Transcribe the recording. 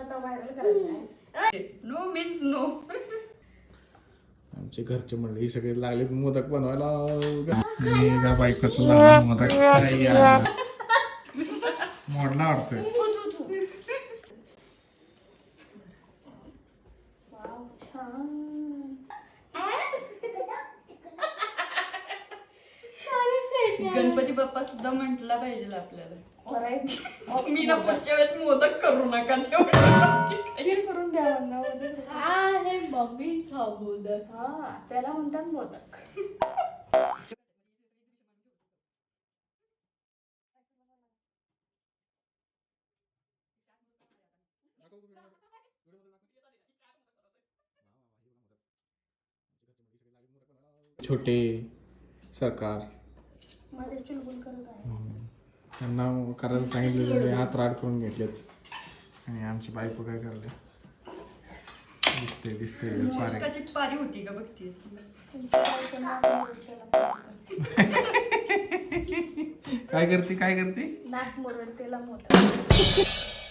आता व्हायरल करायचं आहे. No means no. आमचे घरचे म्हणले ही सगळे लागले मोदक बनवायला. बायकोचं लहान मोदक मोडला वाटतंय. वाव, छान. गणपती बाप्पा सुद्धा म्हटला पाहिजे आपल्याला. Alright. मी ना पुढच्या वेळेस मोदक करू नका तेवढं. खीर करून द्यावा ना. हा हे मम्मीचा मोदक. हा त्याला म्हणतात मोदक. छोटे सरकार मध्ये चुलबुल करत आहे. त्यांना करायला सांगितलेले हात राड करून घेतलेत. आणि आमची बायको काय करले दिसते पारे. चिपकाची पारी होती का बघते. काय करते नाक मुरड त्याला मोठं.